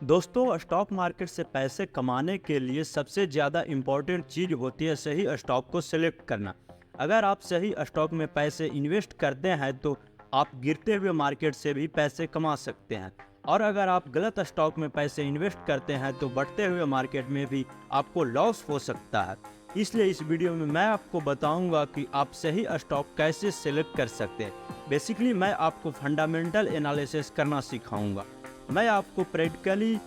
दोस्तों, stock market से पैसे कमाने के लिए सबसे ज़्यादा इम्पॉर्टेंट चीज़ होती है सही स्टॉक को सिलेक्ट करना। अगर आप सही स्टॉक में पैसे इन्वेस्ट करते हैं तो आप गिरते हुए मार्केट से भी पैसे कमा सकते हैं, और अगर आप गलत स्टॉक में पैसे इन्वेस्ट करते हैं तो बढ़ते हुए मार्केट में भी आपको लॉस हो सकता है। इसलिए इस वीडियो में मैं आपको बताऊंगा कि आप सही स्टॉक कैसे सिलेक्ट कर सकते हैं। बेसिकली मैं आपको फंडामेंटल एनालिसिस करना सिखाऊंगा। मैं आपको प्रैक्टिकली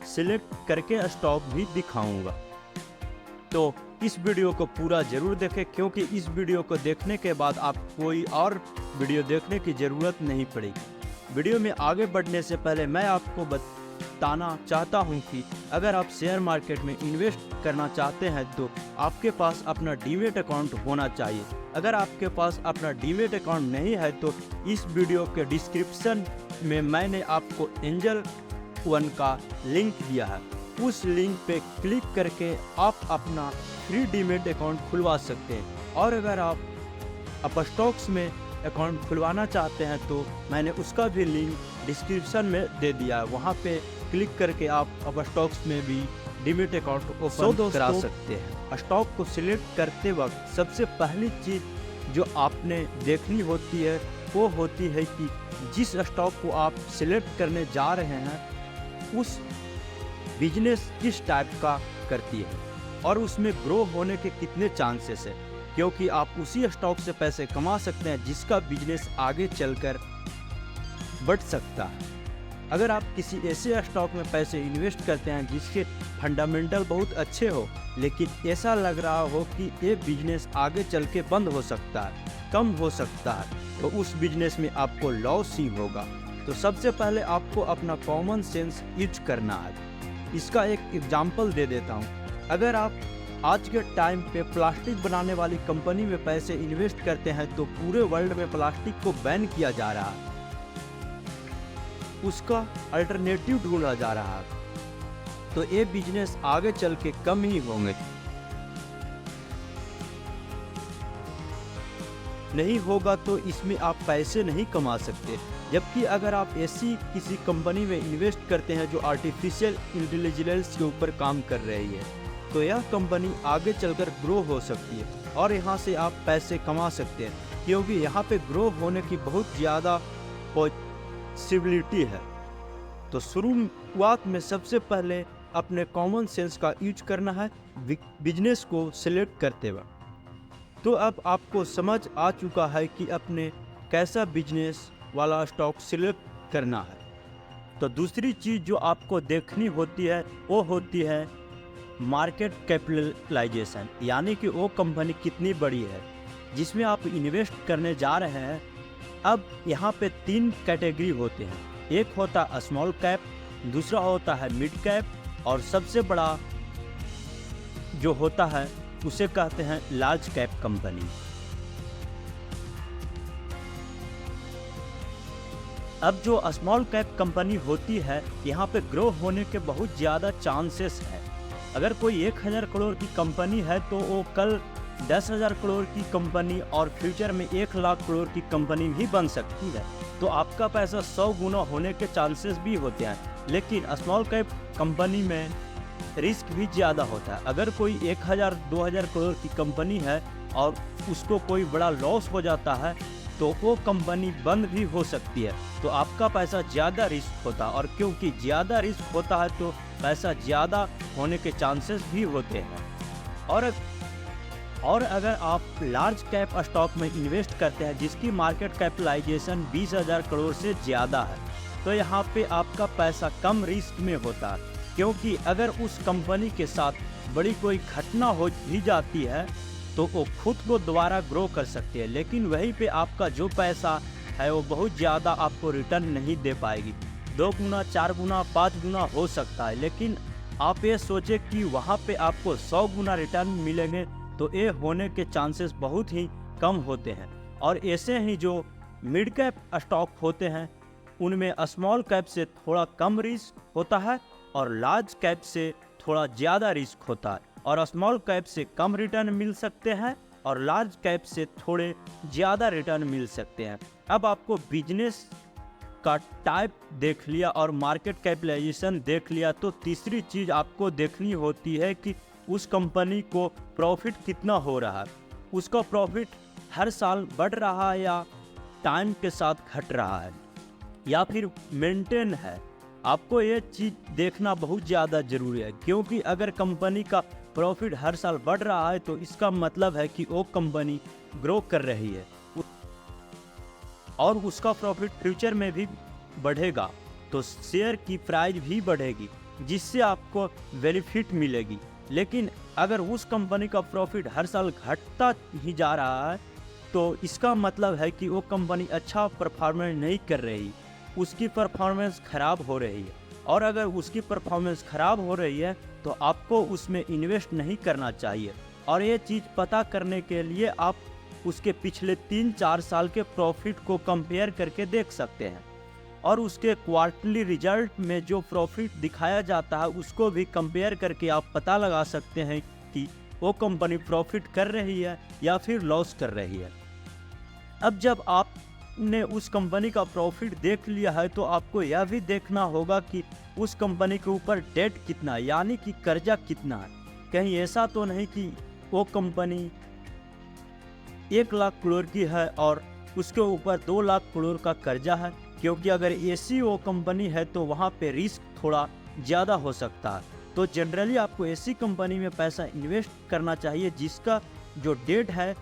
सिलेक्ट करके स्टॉक भी दिखाऊंगा। तो इस वीडियो को पूरा जरूर देखें, क्योंकि इस वीडियो को देखने के बाद आप कोई और वीडियो देखने की ज़रूरत नहीं पड़ेगी। वीडियो में आगे बढ़ने से पहले मैं आपको बताना चाहता हूं कि अगर आप शेयर मार्केट में इन्वेस्ट करना चाहते हैं तो आपके पास अपना डीमैट अकाउंट होना चाहिए। अगर आपके पास अपना डीमैट अकाउंट नहीं है तो इस वीडियो के डिस्क्रिप्शन में मैंने आपको एंजल वन का लिंक दिया है। उस लिंक पे क्लिक करके आप अपना फ्री डीमैट अकाउंट खुलवा सकते हैं। और अगर आप स्टॉक्स में अकाउंट खुलवाना चाहते हैं तो मैंने उसका भी लिंक डिस्क्रिप्शन में दे दिया है। वहाँ पे क्लिक करके आप स्टॉक्स में भी डीमैट अकाउंट ओपन करा सकते हैं। स्टॉक को सिलेक्ट करते वक्त सबसे पहली चीज़ जो आपने देखनी होती है वो होती है कि जिस स्टॉक को आप सिलेक्ट करने जा रहे हैं उस बिजनेस किस टाइप का करती है और उसमें ग्रो होने के कितने चांसेस है, क्योंकि आप उसी स्टॉक से पैसे कमा सकते हैं जिसका बिजनेस आगे चलकर बढ़ सकता है। अगर आप किसी ऐसे स्टॉक में पैसे इन्वेस्ट करते हैं जिसके फंडामेंटल बहुत अच्छे हो लेकिन ऐसा लग रहा हो कि ये बिजनेस आगे चल के बंद हो सकता है, कम हो सकता है, तो उस बिजनेस में आपको लॉस ही होगा। तो सबसे पहले आपको अपना कॉमन सेंस यूज करना है। इसका एक एग्जांपल दे देता हूँ। अगर आप आज के टाइम पे प्लास्टिक बनाने वाली कंपनी में पैसे इन्वेस्ट करते हैं तो पूरे वर्ल्ड में प्लास्टिक को बैन किया जा रहा है, उसका अल्टरनेटिव ढूंढा जा रहा है, तो ये बिजनेस आगे चल के कम ही होंगे, नहीं होगा तो इसमें आप पैसे नहीं कमा सकते। जबकि अगर आप ऐसी किसी कंपनी में इन्वेस्ट करते हैं जो आर्टिफिशियल इंटेलिजेंस के ऊपर काम कर रही है तो यह कंपनी आगे चलकर ग्रो हो सकती है और यहाँ से आप पैसे कमा सकते हैं, क्योंकि यहाँ पे ग्रो होने की बहुत ज़्यादा पॉसिबिलिटी है। तो शुरुआत में सबसे पहले अपने कॉमन सेंस का यूज करना है बिजनेस को सिलेक्ट करते वक्त। तो अब आपको समझ आ चुका है कि अपने कैसा बिजनेस वाला स्टॉक सिलेक्ट करना है। तो दूसरी चीज़ जो आपको देखनी होती है वो होती है मार्केट कैपिटलाइजेशन, यानी कि वो कंपनी कितनी बड़ी है जिसमें आप इन्वेस्ट करने जा रहे हैं। अब यहाँ पे 3 कैटेगरी होते हैं। एक होता है स्मॉल कैप, दूसरा होता है मिड कैप और सबसे बड़ा जो होता है उसे कहते हैं लार्ज कैप कंपनी। अब जो स्मॉल कैप कंपनी होती है यहाँ पे ग्रो होने के बहुत ज़्यादा चांसेस है। अगर कोई 1000 करोड़ की कंपनी है तो वो कल 10,000 करोड़ की कंपनी और फ्यूचर में 1 लाख करोड़ की कंपनी भी बन सकती है। तो आपका पैसा 100 गुना होने के चांसेस भी होते हैं। लेकिन स्मॉल कैप कंपनी में रिस्क भी ज़्यादा होता है। अगर कोई 1000-2000 करोड़ की कंपनी है और उसको कोई बड़ा लॉस हो जाता है तो वो कंपनी बंद भी हो सकती है, तो आपका पैसा ज़्यादा रिस्क होता है, और क्योंकि ज़्यादा रिस्क होता है तो पैसा ज़्यादा होने के चांसेस भी होते हैं। और अगर आप लार्ज कैप स्टॉक में इन्वेस्ट करते हैं जिसकी मार्केट कैपिटलाइजेशन 20,000 करोड़ से ज़्यादा है तो यहाँ पे आपका पैसा कम रिस्क में होता है, क्योंकि अगर उस कंपनी के साथ बड़ी कोई घटना हो भी जाती है तो वो खुद को दोबारा ग्रो कर सकती है, लेकिन वहीं पे आपका जो पैसा है वो बहुत ज़्यादा आपको रिटर्न नहीं दे पाएगी। 2 गुना, 4 गुना, 5 गुना हो सकता है, लेकिन आप ये सोचें कि वहाँ पे आपको 100 गुना रिटर्न मिलेंगे तो ये होने के चांसेस बहुत ही कम होते हैं। और ऐसे ही जो मिड कैप स्टॉक होते हैं उनमें स्मॉल कैप से थोड़ा कम रिस्क होता है और लार्ज कैप से थोड़ा ज़्यादा रिस्क होता है, और स्मॉल कैप से कम रिटर्न मिल सकते हैं और लार्ज कैप से थोड़े ज़्यादा रिटर्न मिल सकते हैं। अब आपको बिजनेस का टाइप देख लिया और मार्केट कैपिटलाइजेशन देख लिया, तो तीसरी चीज़ आपको देखनी होती है कि उस कंपनी को प्रॉफिट कितना हो रहा है। उसका प्रॉफिट हर साल बढ़ रहा है या टाइम के साथ घट रहा है या फिर मेंटेन है। आपको ये चीज़ देखना बहुत ज़्यादा ज़रूरी है, क्योंकि अगर कंपनी का प्रॉफिट हर साल बढ़ रहा है तो इसका मतलब है कि वो कंपनी ग्रो कर रही है और उसका प्रॉफिट फ्यूचर में भी बढ़ेगा, तो शेयर की प्राइस भी बढ़ेगी, जिससे आपको बेनिफिट मिलेगी। लेकिन अगर उस कंपनी का प्रॉफिट हर साल घटता ही जा रहा है तो इसका मतलब है कि वो कंपनी अच्छा परफॉर्मेंस नहीं कर रही, उसकी परफॉर्मेंस ख़राब हो रही है। और अगर उसकी परफॉर्मेंस ख़राब हो रही है तो आपको उसमें इन्वेस्ट नहीं करना चाहिए। और ये चीज़ पता करने के लिए आप उसके पिछले 3-4 साल के प्रॉफिट को कंपेयर करके देख सकते हैं और उसके क्वार्टरली रिजल्ट में जो प्रॉफिट दिखाया जाता है उसको भी कंपेयर करके आप पता लगा सकते हैं कि वो कंपनी प्रॉफिट कर रही है या फिर लॉस कर रही है। अब जब आपने उस कंपनी का प्रॉफिट देख लिया है तो आपको यह भी देखना होगा कि उस कंपनी के ऊपर डेट कितना है, यानी कि कर्जा कितना है। कहीं ऐसा तो नहीं कि वो कंपनी 1 लाख करोड़ की है और उसके ऊपर 2 लाख करोड़ का कर्जा है, क्योंकि अगर ऐसी वो कंपनी है तो वहाँ पे रिस्क थोड़ा ज़्यादा हो सकता है। तो जनरली आपको ऐसी कंपनी में पैसा इन्वेस्ट करना चाहिए जिसका जो डेट है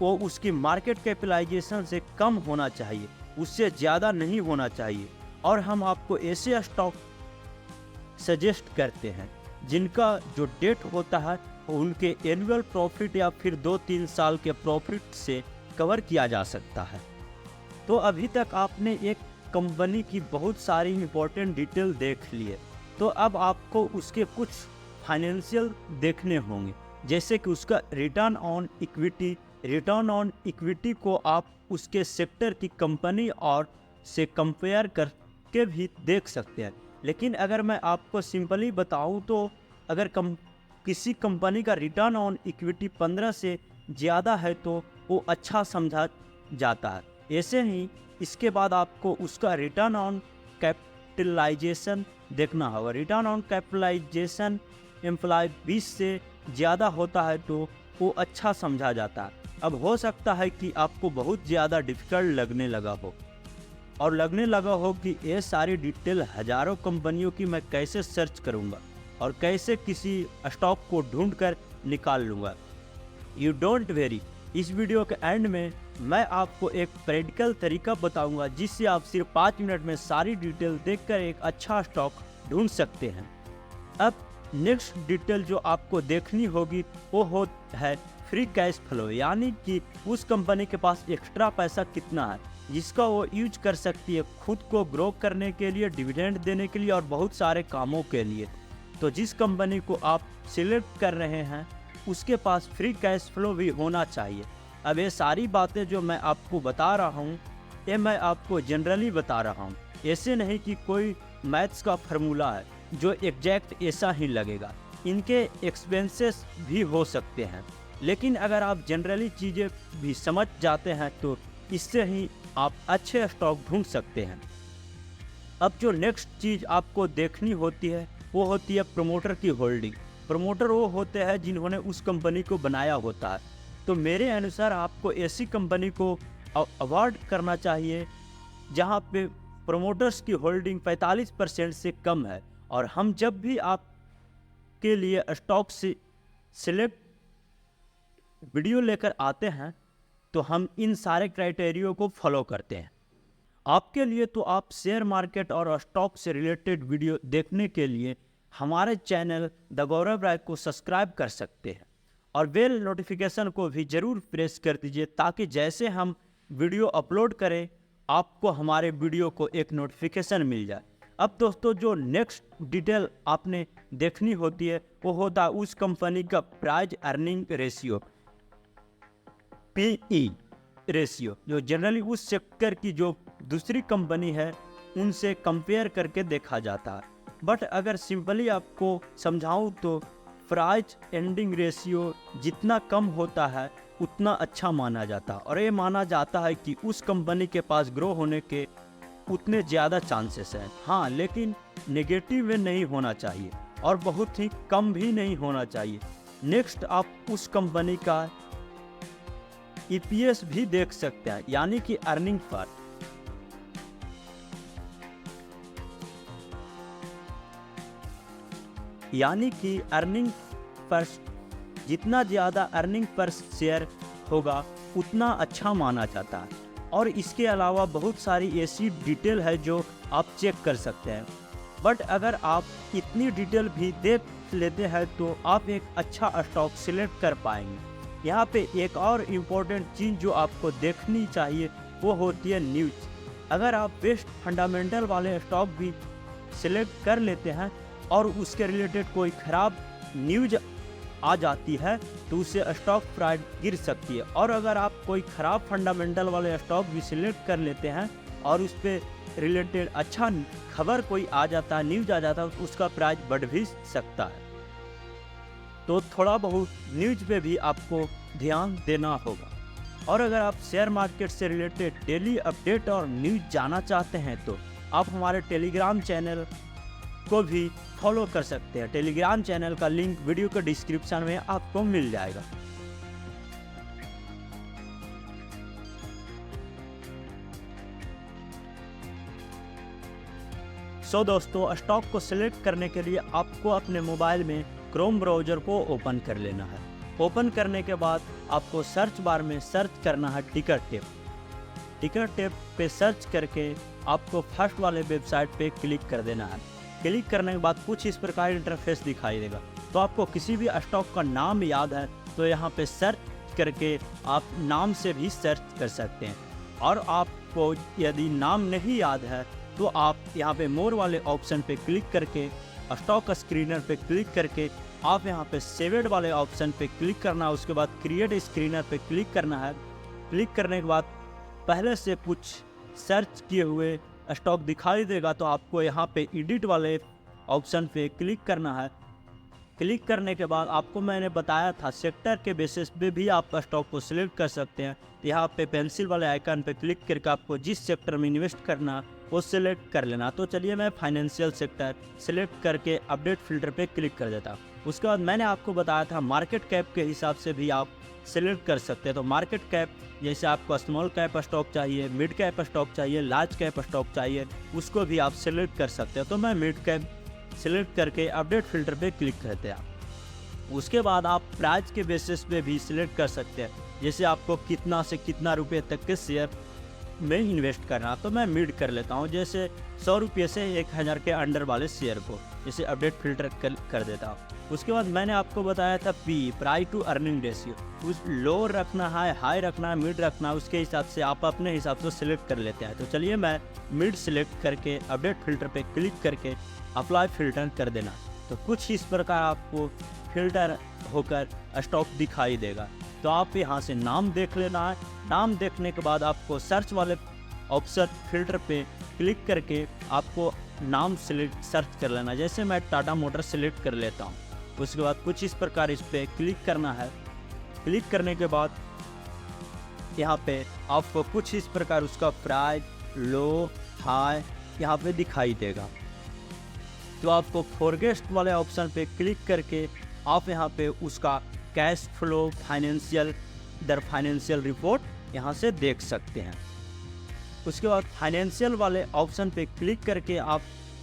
वो उसकी मार्केट कैपिटलाइजेशन से कम होना चाहिए, उससे ज़्यादा नहीं होना चाहिए। और हम आपको ऐसे स्टॉक सजेस्ट करते हैं जिनका जो डेट होता है उनके एनुअल प्रॉफिट या फिर 2-3 साल के प्रॉफिट से कवर किया जा सकता है। तो अभी तक आपने एक कंपनी की बहुत सारी इम्पोर्टेंट डिटेल देख ली है, तो अब आपको उसके कुछ फाइनेंशियल देखने होंगे, जैसे कि उसका return on equity. Return on equity को आप उसके सेक्टर की कंपनी और से कंपेयर करके भी देख सकते हैं। लेकिन अगर मैं आपको सिंपली बताऊं तो अगर किसी कंपनी का रिटर्न ऑन इक्विटी 15 से ज़्यादा है तो वो अच्छा समझा जाता है। ऐसे ही इसके बाद आपको उसका रिटर्न ऑन कैपिटलाइजेशन देखना होगा। रिटर्न ऑन कैपिटलाइजेशन एम्प्लॉय 20 से ज़्यादा होता है तो वो अच्छा समझा जाता है। अब हो सकता है कि आपको बहुत ज़्यादा डिफ़िकल्ट लगने लगा हो और लगने लगा हो कि ये सारी डिटेल हज़ारों कंपनियों की मैं कैसे सर्च करूँगा और कैसे किसी स्टॉक को ढूंढ कर निकाल लूँगा। यू डोंट वेरी, इस वीडियो के एंड में मैं आपको एक प्रैक्टिकल तरीका बताऊंगा जिससे आप सिर्फ 5 मिनट में सारी डिटेल देखकर एक अच्छा स्टॉक ढूंढ सकते हैं। अब नेक्स्ट डिटेल जो आपको देखनी होगी वो है फ्री कैश फ्लो, यानी कि उस कंपनी के पास एक्स्ट्रा पैसा कितना है जिसका वो यूज कर सकती है खुद को ग्रो करने के लिए, डिविडेंड देने के लिए और बहुत सारे कामों के लिए। तो जिस कंपनी को आप सिलेक्ट कर रहे हैं उसके पास फ्री कैश फ्लो भी होना चाहिए। अब ये सारी बातें जो मैं आपको बता रहा हूँ ये मैं आपको जनरली बता रहा हूँ, ऐसे नहीं कि कोई मैथ्स का फार्मूला है जो एग्जैक्ट ऐसा ही लगेगा। इनके एक्सपेंसेस भी हो सकते हैं, लेकिन अगर आप जनरली चीज़ें भी समझ जाते हैं तो इससे ही आप अच्छे स्टॉक ढूंढ सकते हैं। अब जो नेक्स्ट चीज़ आपको देखनी होती है वो होती है प्रमोटर की होल्डिंग। प्रमोटर वो होते हैं जिन्होंने उस कंपनी को बनाया होता है। तो मेरे अनुसार आपको ऐसी कंपनी को अवॉइड करना चाहिए जहां पे प्रमोटर्स की होल्डिंग 45% से कम है। और हम जब भी आपके लिए स्टॉक से सिलेक्ट वीडियो लेकर आते हैं तो हम इन सारे क्राइटेरिया को फॉलो करते हैं। आपके लिए तो आप शेयर मार्केट और स्टॉक से रिलेटेड वीडियो देखने के लिए हमारे चैनल द गौरव राय को सब्सक्राइब कर सकते हैं और बेल नोटिफिकेशन को भी ज़रूर प्रेस कर दीजिए ताकि जैसे हम वीडियो अपलोड करें आपको हमारे वीडियो को एक नोटिफिकेशन मिल जाए। अब दोस्तों जो नेक्स्ट डिटेल आपने देखनी होती है वो होता है उस कंपनी का price earning ratio, PE ratio, जो जनरली उस सेक्टर की जो दूसरी कंपनी है उनसे कंपेयर करके देखा जाता है। बट अगर सिंपली आपको समझाऊं तो प्राइस एंडिंग रेशियो जितना कम होता है उतना अच्छा माना जाता है और ये माना जाता है कि उस कंपनी के पास ग्रो होने के उतने ज़्यादा चांसेस हैं। हाँ, लेकिन नेगेटिव में नहीं होना चाहिए और बहुत ही कम भी नहीं होना चाहिए। नेक्स्ट आप उस कंपनी का ईपीएस भी देख सकते हैं, यानी कि अर्निंग पर। यानी कि अर्निंग पर जितना ज़्यादा अर्निंग पर शेयर होगा उतना अच्छा माना जाता है। और इसके अलावा बहुत सारी ऐसी डिटेल है जो आप चेक कर सकते हैं। बट अगर आप इतनी डिटेल भी देख लेते हैं तो आप एक अच्छा स्टॉक सिलेक्ट कर पाएंगे। यहाँ पे एक और इम्पोर्टेंट चीज़ जो आपको देखनी चाहिए वो होती है न्यूज़। अगर आप बेस्ट फंडामेंटल वाले स्टॉक भी सिलेक्ट कर लेते हैं और उसके रिलेटेड कोई ख़राब न्यूज़ आ जाती है तो उससे स्टॉक प्राइस गिर सकती है। और अगर आप कोई ख़राब फंडामेंटल वाले स्टॉक भी सिलेक्ट कर लेते हैं और उस पर रिलेटेड अच्छा खबर कोई आ जाता है, न्यूज़ आ जाता है, तो उसका प्राइस बढ़ भी सकता है। तो थोड़ा बहुत न्यूज़ पे भी आपको ध्यान देना होगा। और अगर आप शेयर मार्केट से रिलेटेड डेली अपडेट और न्यूज़ जानना चाहते हैं तो आप हमारे टेलीग्राम चैनल को भी फॉलो कर सकते हैं। टेलीग्राम चैनल का लिंक वीडियो के डिस्क्रिप्शन में आपको मिल जाएगा। दोस्तों, स्टॉक को सिलेक्ट करने के लिए आपको अपने मोबाइल में क्रोम ब्राउज़र को ओपन कर लेना है। ओपन करने के बाद आपको सर्च बार में सर्च करना है टिकरटेप। टिकरटेप पे सर्च करके आपको फर्स्ट वाले वेबसाइट पे क्लिक कर देना है। क्लिक करने के बाद कुछ इस प्रकार इंटरफेस दिखाई देगा। तो आपको किसी भी स्टॉक का नाम याद है तो यहाँ पे सर्च करके आप नाम से भी सर्च कर सकते हैं। और आपको यदि नाम नहीं याद है तो आप यहाँ पे मोर वाले ऑप्शन पे क्लिक करके स्टॉक स्क्रीनर पे क्लिक करके आप यहाँ पे सेवेड वाले ऑप्शन पे क्लिक करना है। उसके बाद क्रिएट स्क्रीनर पे क्लिक करना है। क्लिक करने के बाद पहले से कुछ सर्च किए हुए स्टॉक दिखाई देगा तो आपको यहाँ पे एडिट वाले ऑप्शन पे क्लिक करना है। क्लिक करने के बाद आपको मैंने बताया था सेक्टर के बेसिस पे भी आप स्टॉक को सिलेक्ट कर सकते हैं। यहाँ पे पेंसिल वाले आइकन पे क्लिक करके आपको जिस सेक्टर में इन्वेस्ट करना वो सिलेक्ट कर लेना। तो चलिए मैं फाइनेंशियल सेक्टर सिलेक्ट करके अपडेट फिल्टर पे क्लिक कर देता हूँ। उसके बाद मैंने आपको बताया था मार्केट कैप के हिसाब से भी आप सिलेक्ट कर सकते हैं। तो मार्केट कैप जैसे आपको स्मॉल कैप स्टॉक चाहिए, मिड कैप स्टॉक चाहिए, लार्ज कैप स्टॉक चाहिए, उसको भी आप सिलेक्ट कर सकते हैं। तो मैं मिड कैप सिलेक्ट करके अपडेट फिल्टर पे क्लिक करते हैं। उसके बाद आप प्राइस के बेसिस पे भी सिलेक्ट कर सकते हैं, जैसे आपको कितना से कितना रुपये तक के शेयर में इन्वेस्ट करना। तो मैं मिड कर लेता हूँ, जैसे 100 रुपये से 1000 के अंडर वाले शेयर को जैसे अपडेट फिल्टर कर देता हूँ। उसके बाद मैंने आपको बताया था प्राइस टू अर्निंग रेशियो, उस लो रखना है, हाई रखना है, मिड रखना है, उसके हिसाब से आप अपने हिसाब से सिलेक्ट कर लेते हैं। तो चलिए मैं मिड सिलेक्ट करके अपडेट फिल्टर पे क्लिक करके अप्लाई फिल्टर कर देना। तो कुछ इस प्रकार आपको फिल्टर होकर स्टॉक दिखाई देगा। तो आप यहाँ से नाम देख लेना है। नाम देखने के बाद आपको सर्च वाले ऑप्शन फिल्टर पे क्लिक करके आपको नाम सिलेक्ट सर्च कर लेना। जैसे मैं टाटा मोटर सिलेक्ट कर लेता हूँ। उसके बाद कुछ इस प्रकार इस पर क्लिक करना है। क्लिक करने के बाद यहाँ पे आपको कुछ इस प्रकार उसका प्राइस, लो, हाई यहाँ पे दिखाई देगा। तो आपको फोरकास्ट वाले ऑप्शन पे क्लिक करके आप यहाँ पे उसका कैश फ्लो, फाइनेंशियल रिपोर्ट यहाँ से देख सकते हैं। उसके बाद फाइनेंशियल वाले ऑप्शन पे क्लिक करके आप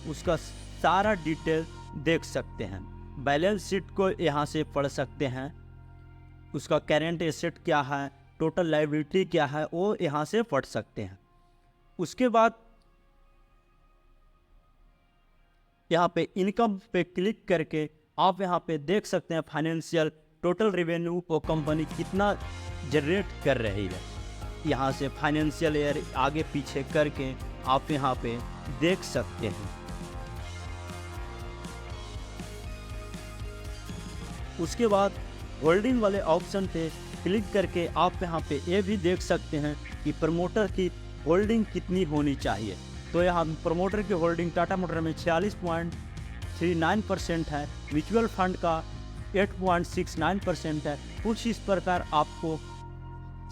उसका सारा डिटेल देख सकते हैं। बैलेंस शीट को यहाँ से पढ़ सकते हैं, उसका करेंट एसेट क्या है, टोटल लायबिलिटी क्या है, वो यहाँ से पढ़ सकते हैं। उसके बाद यहाँ पे इनकम पे क्लिक करके आप यहाँ पे देख सकते हैं फाइनेंशियल टोटल रेवेन्यू वो कंपनी कितना जनरेट कर रही है। यहाँ से फाइनेंशियल ईयर आगे पीछे करके आप यहाँ पे देख सकते हैं। उसके बाद होल्डिंग वाले ऑप्शन पे क्लिक करके आप यहाँ पे ये भी देख सकते हैं कि प्रमोटर की होल्डिंग कितनी होनी चाहिए। तो यहाँ प्रमोटर की होल्डिंग टाटा मोटर में 46.39% है, म्यूचुअल फंड का 8.69% है। कुछ इस प्रकार आपको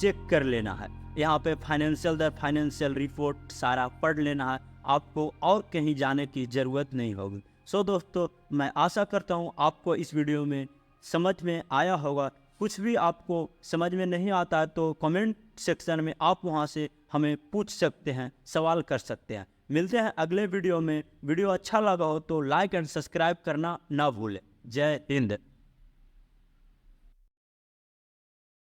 चेक कर लेना है। यहाँ पे फाइनेंशियल दर, फाइनेंशियल रिपोर्ट सारा पढ़ लेना है, आपको और कहीं जाने की ज़रूरत नहीं होगी। सो दोस्तों, मैं आशा करता हूँ आपको इस वीडियो में समझ में आया होगा। कुछ भी आपको समझ में नहीं आता है तो कमेंट सेक्शन में आप वहाँ से हमें पूछ सकते हैं, सवाल कर सकते हैं। मिलते हैं अगले वीडियो में। वीडियो अच्छा लगा हो तो लाइक एंड सब्सक्राइब करना ना भूलें। जय हिंद।